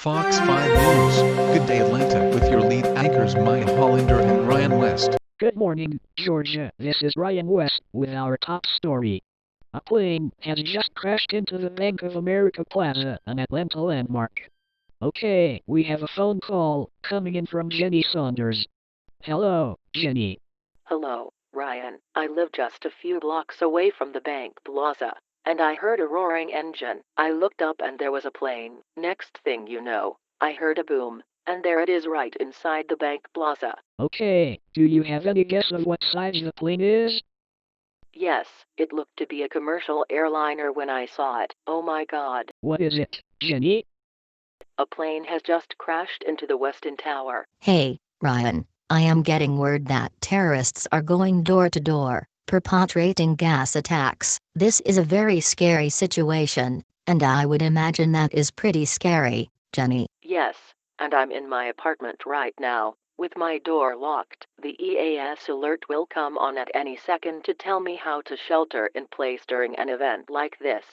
Fox 5 News. Good day Atlanta with your lead anchors Maya Hollander and Ryan West. Good morning, Georgia. This is Ryan West with our top story. A plane has just crashed into the Bank of America Plaza, an Atlanta landmark. Okay, we have a phone call coming in from Jenny Saunders. Hello, Jenny. Hello, Ryan. I live just a few blocks away from the bank plaza, and I heard a roaring engine. I looked up and there was a plane. Next thing you know, I heard a boom, and there it is right inside the bank plaza. Okay, do you have any guess of what size the plane is? Yes, it looked to be a commercial airliner when I saw it. Oh my god. What is it, Jenny? A plane has just crashed into the Westin Tower. Hey, Ryan, I am getting word that terrorists are going door to door, perpetrating gas attacks. This is a very scary situation, and I would imagine that is pretty scary, Jenny. Yes, and I'm in my apartment right now, with my door locked. The EAS alert will come on at any second to tell me how to shelter in place during an event like this.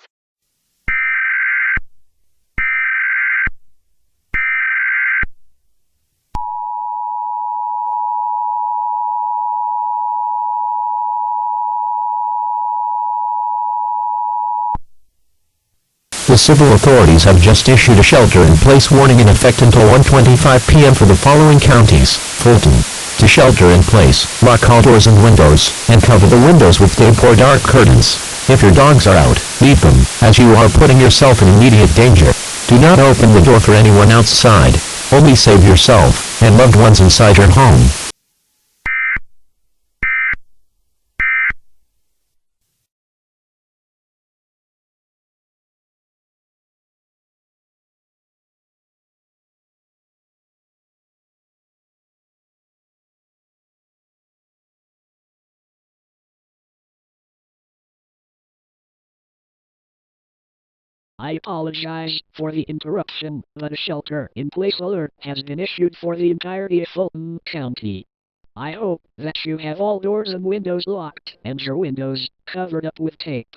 The civil authorities have just issued a shelter-in-place warning in effect until 1:25 p.m. for the following counties: Fulton. To shelter in place, lock all doors and windows, and cover the windows with tape or dark curtains. If your dogs are out, leave them, as you are putting yourself in immediate danger. Do not open the door for anyone outside. Only save yourself and loved ones inside your home. I apologize for the interruption, but a shelter-in-place alert has been issued for the entirety of Fulton County. I hope that you have all doors and windows locked and your windows covered up with tape.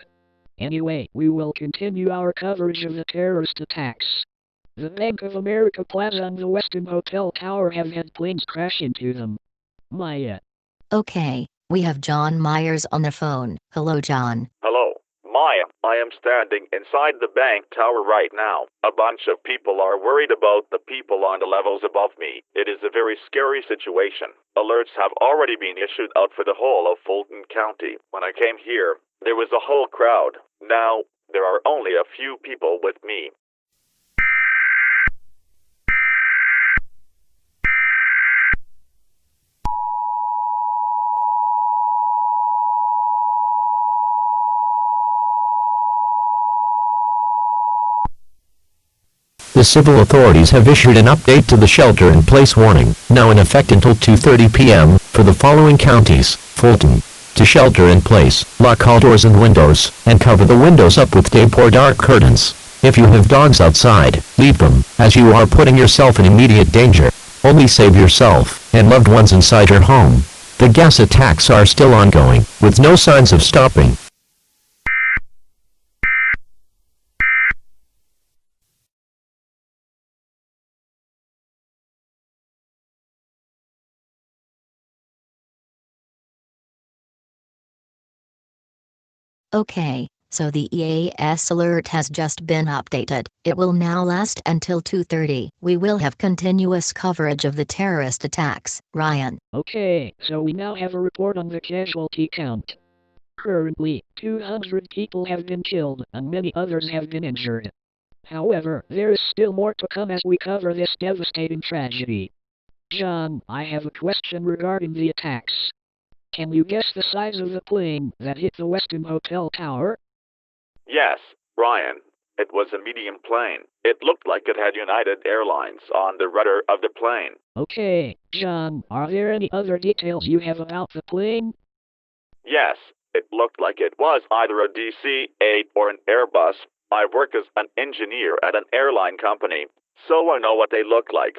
Anyway, we will continue our coverage of the terrorist attacks. The Bank of America Plaza and the Westin Hotel Tower have had planes crash into them. Maya. Okay, we have John Myers on the phone. Hello, John. Hello, Maya. I am standing inside the bank tower right now. A bunch of people are worried about the people on the levels above me. It is a very scary situation. Alerts have already been issued out for the whole of Fulton County. When I came here, there was a whole crowd. Now, there are only a few people with me. The civil authorities have issued an update to the shelter-in-place warning, now in effect until 2:30 p.m., for the following counties: Fulton. To shelter in place, lock all doors and windows, and cover the windows up with tape or dark curtains. If you have dogs outside, leave them, as you are putting yourself in immediate danger. Only save yourself and loved ones inside your home. The gas attacks are still ongoing, with no signs of stopping. Okay, so the EAS alert has just been updated. It will now last until 2:30. We will have continuous coverage of the terrorist attacks. Ryan. Okay, so we now have a report on the casualty count. Currently, 200 people have been killed and many others have been injured. However, there is still more to come as we cover this devastating tragedy. John, I have a question regarding the attacks. Can you guess the size of the plane that hit the Westin Hotel Tower? Yes, Ryan. It was a medium plane. It looked like it had United Airlines on the rudder of the plane. Okay, John, are there any other details you have about the plane? Yes, it looked like it was either a DC-8 or an Airbus. I work as an engineer at an airline company, so I know what they look like.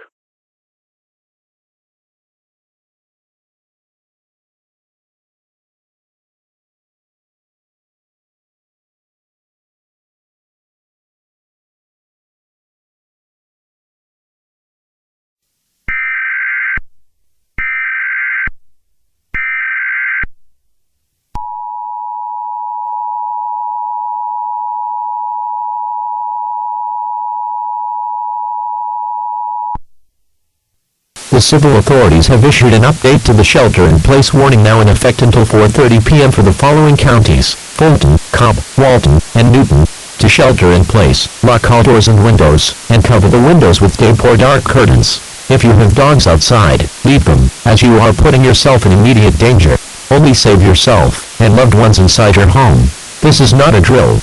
The civil authorities have issued an update to the shelter-in-place warning now in effect until 4:30 p.m. for the following counties: Fulton, Cobb, Walton, and Newton. To shelter in place, lock all doors and windows, and cover the windows with tape or dark curtains. If you have dogs outside, leave them, as you are putting yourself in immediate danger. Only save yourself and loved ones inside your home. This is not a drill.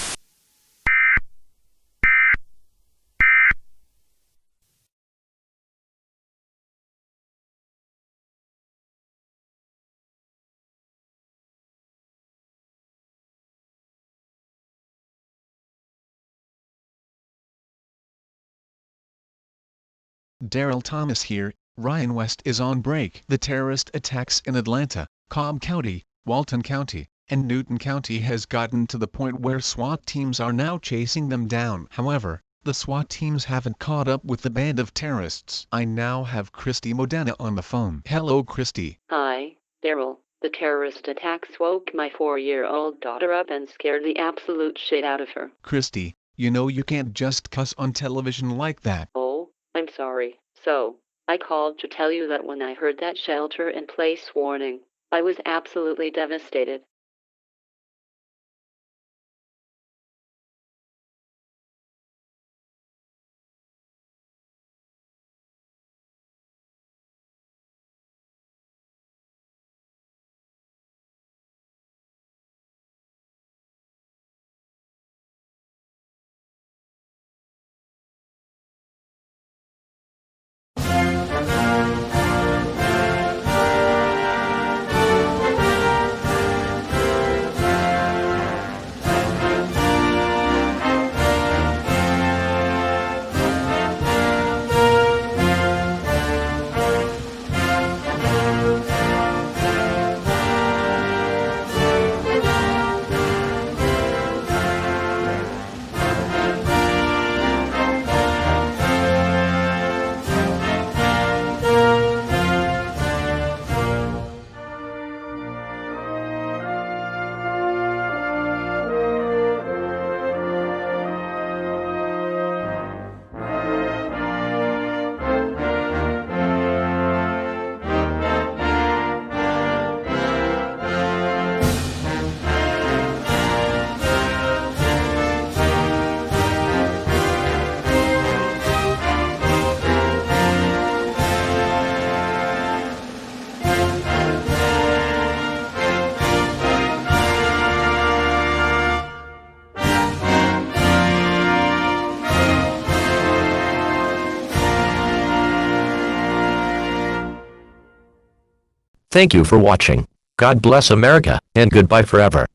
Daryl Thomas here. Ryan West is on break. The terrorist attacks in Atlanta, Cobb County, Walton County, and Newton County has gotten to the point where SWAT teams are now chasing them down. However, the SWAT teams haven't caught up with the band of terrorists. I now have Christy Modena on the phone. Hello, Christy. Hi, Daryl. The terrorist attacks woke my 4-year-old daughter up and scared the absolute shit out of her. Christy, you know you can't just cuss on television like that. Oh, I'm sorry. So, I called to tell you that when I heard that shelter-in-place warning, I was absolutely devastated. Thank you for watching. God bless America, and goodbye forever.